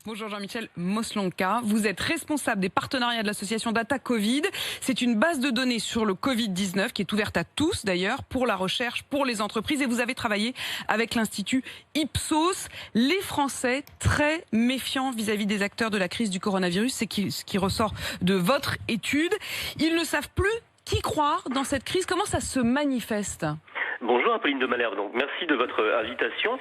Bonjour Jean-Michel Moslonka, vous êtes responsable des partenariats de l'association Data Covid. C'est une base de données sur le Covid-19 qui est ouverte à tous d'ailleurs, pour la recherche, pour les entreprises. Et vous avez travaillé avec l'Institut Ipsos. Les Français très méfiants vis-à-vis des acteurs de la crise du coronavirus, c'est ce qui ressort de votre étude. Ils ne savent plus qui croire dans cette crise. Comment ça se manifeste ? Bonjour Apolline de Malherbe, donc merci de votre invitation.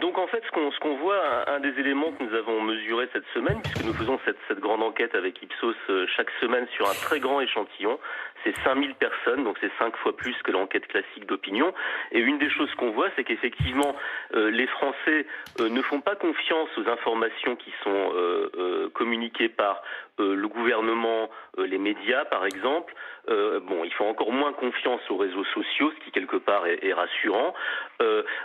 Donc en fait ce qu'on voit, un des éléments que nous avons mesuré cette semaine, puisque nous faisons cette grande enquête avec Ipsos chaque semaine sur un très grand échantillon, c'est 5000 personnes, donc c'est 5 fois plus que l'enquête classique d'opinion. Et une des choses qu'on voit, c'est qu'effectivement les Français ne font pas confiance aux informations qui sont communiquées par le gouvernement, les médias par exemple. Ils font encore moins confiance aux réseaux sociaux, ce qui quelque part est rassurant.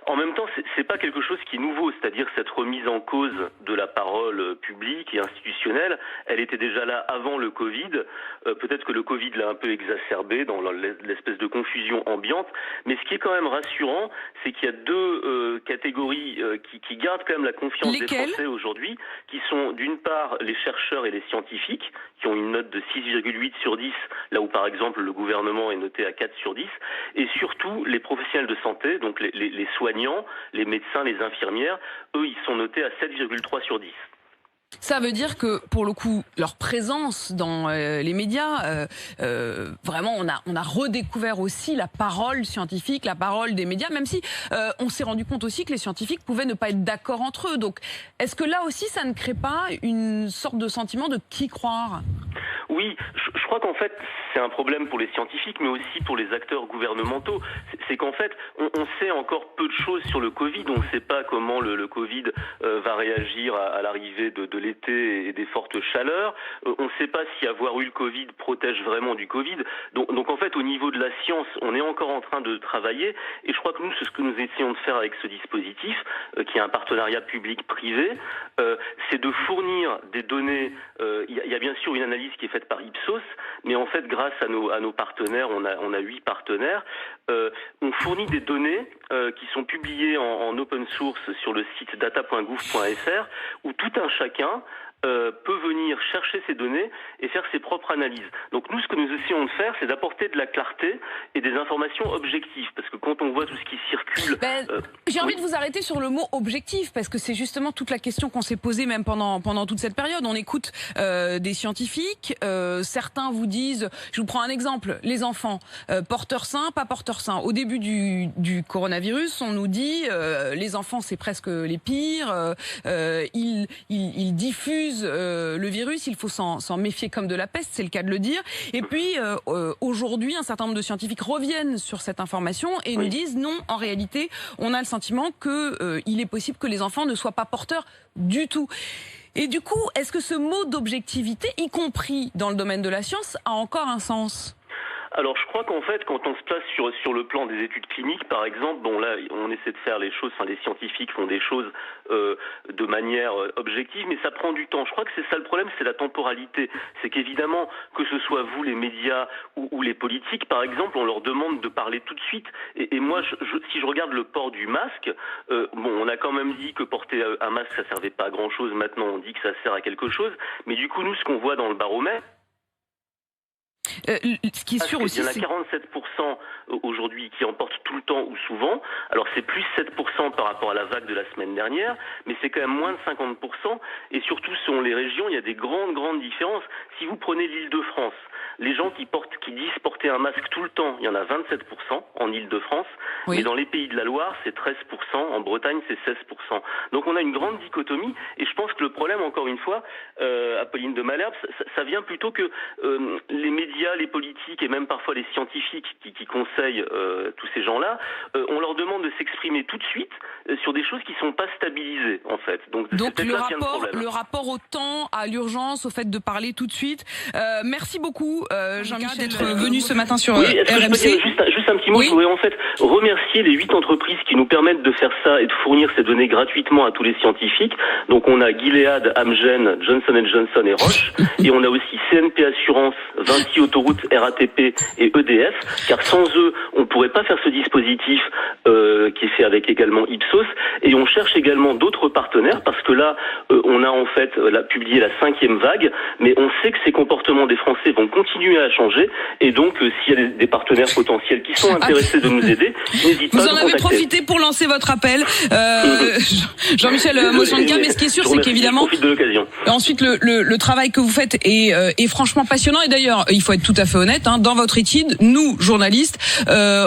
En même temps, c'est pas quelque chose qui est nouveau, c'est-à-dire cette remise en cause de la parole publique et institutionnelle, elle était déjà là avant le Covid. Peut-être que le Covid l'a un peu exacerbé dans l'espèce de confusion ambiante, mais ce qui est quand même rassurant, c'est qu'il y a deux catégories qui gardent quand même la confiance des Français aujourd'hui, qui sont d'une part les chercheurs et les scientifiques, qui ont une note de 6,8 sur 10, là où par exemple le gouvernement est noté à 4 sur 10, et surtout les professionnels de santé, donc les soignants, les médecins, les infirmières, eux ils sont notés à 7,3 sur 10. Ça veut dire que, pour le coup, leur présence dans les médias, vraiment, on a redécouvert aussi la parole scientifique, la parole des médias, même si on s'est rendu compte aussi que les scientifiques pouvaient ne pas être d'accord entre eux. Donc, est-ce que là aussi, ça ne crée pas une sorte de sentiment de qui croire ? Oui, je crois qu'en fait, c'est un problème pour les scientifiques, mais aussi pour les acteurs gouvernementaux. C'est qu'en fait, on sait encore peu de choses sur le Covid. On ne sait pas comment le Covid va réagir à l'arrivée de l'été et des fortes chaleurs. On ne sait pas si avoir eu le Covid protège vraiment du Covid. Donc en fait, au niveau de la science, on est encore en train de travailler. Et je crois que nous, c'est ce que nous essayons de faire avec ce dispositif, qui est un partenariat public-privé, c'est de fournir des données. Il y a bien sûr une analyse qui est faite par Ipsos, mais en fait, grâce à nos partenaires, on a 8 partenaires, on fournit des données qui sont publiées en open source sur le site data.gouv.fr, où tout un chacun peut venir chercher ces données et faire ses propres analyses. Donc nous, ce que nous essayons de faire, c'est d'apporter de la clarté et des informations objectives, parce que quand on voit tout ce qui circule... J'ai envie de vous arrêter sur le mot objectif, parce que c'est justement toute la question qu'on s'est posée même pendant toute cette période. On écoute des scientifiques, certains vous disent, je vous prends un exemple, les enfants, porteurs sains, pas porteurs sains. Au début du coronavirus, on nous dit, les enfants c'est presque les pires, ils diffusent le virus, il faut s'en méfier comme de la peste, c'est le cas de le dire. Et puis aujourd'hui, un certain nombre de scientifiques reviennent sur cette information et nous disent non, en réalité, on a le sentiment que il est possible que les enfants ne soient pas porteurs du tout. Et du coup, est-ce que ce mot d'objectivité, y compris dans le domaine de la science, a encore un sens ? Alors je crois qu'en fait, quand on se place sur le plan des études cliniques, par exemple, là on essaie de faire les choses, les scientifiques font des choses de manière objective, mais ça prend du temps. Je crois que c'est ça le problème, c'est la temporalité. C'est qu'évidemment, que ce soit vous, les médias ou les politiques, par exemple, on leur demande de parler tout de suite. Et moi, si je regarde le port du masque, on a quand même dit que porter un masque, ça servait pas à grand chose. Maintenant, on dit que ça sert à quelque chose. Mais du coup, nous, ce qu'on voit dans le baromètre, ce qui est sûr aussi, il y en a 47% aujourd'hui qui en portent tout le temps ou souvent. Alors c'est plus 7% par rapport à la vague de la semaine dernière, mais c'est quand même moins de 50%. Et surtout selon les régions, il y a des grandes différences. Si vous prenez l'Île-de-France, les gens qui disent porter un masque tout le temps, il y en a 27% en Île-de-France, mais dans les Pays de la Loire, c'est 13%, en Bretagne, c'est 16%. Donc on a une grande dichotomie, et je pense que le problème, encore une fois, Apolline de Malherbe, ça vient plutôt que les médias, les politiques et même parfois les scientifiques qui conseillent tous ces gens-là, on leur demande de s'exprimer tout de suite sur des choses qui ne sont pas stabilisées, en fait. Donc le rapport au temps, à l'urgence, au fait de parler tout de suite. Merci beaucoup, Jean-Michel, d'être venu ce matin sur RMC. Je peux dire juste un petit mot. Je voudrais en fait remercier les 8 entreprises qui nous permettent de faire ça et de fournir ces données gratuitement à tous les scientifiques. Donc on a Gilead, Amgen, Johnson & Johnson et Roche. Et on a aussi CNP Assurance, Vinci Autoroute autoroutes, RATP et EDF, car sans eux, on ne pourrait pas faire ce dispositif qui est fait avec également Ipsos. Et on cherche également d'autres partenaires, parce que là, on a en fait publié la 5e vague, mais on sait que ces comportements des Français vont continuer à changer. Et donc, s'il y a des partenaires potentiels qui sont intéressés de nous aider, n'hésitez pas à nous contacter. Vous en avez profité pour lancer votre appel, Jean-Michel Moschanka, mais ce qui est sûr, c'est qu'évidemment, je profite de l'occasion. Ensuite, le travail que vous faites est franchement passionnant. Et d'ailleurs, il faut être tout à fait honnête, dans votre étude, nous, journalistes,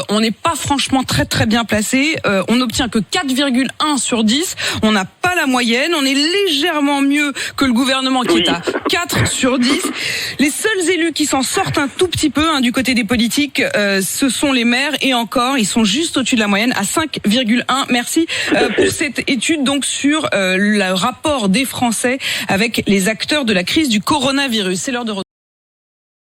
on n'est pas franchement très très bien placés. On n'obtient que 4,1 sur 10. On n'a pas la moyenne. On est légèrement mieux que le gouvernement qui est à 4 sur 10. Les seuls élus qui s'en sortent un tout petit peu du côté des politiques, ce sont les maires. Et encore, ils sont juste au-dessus de la moyenne, à 5,1. Merci pour cette étude donc sur le rapport des Français avec les acteurs de la crise du coronavirus. C'est l'heure de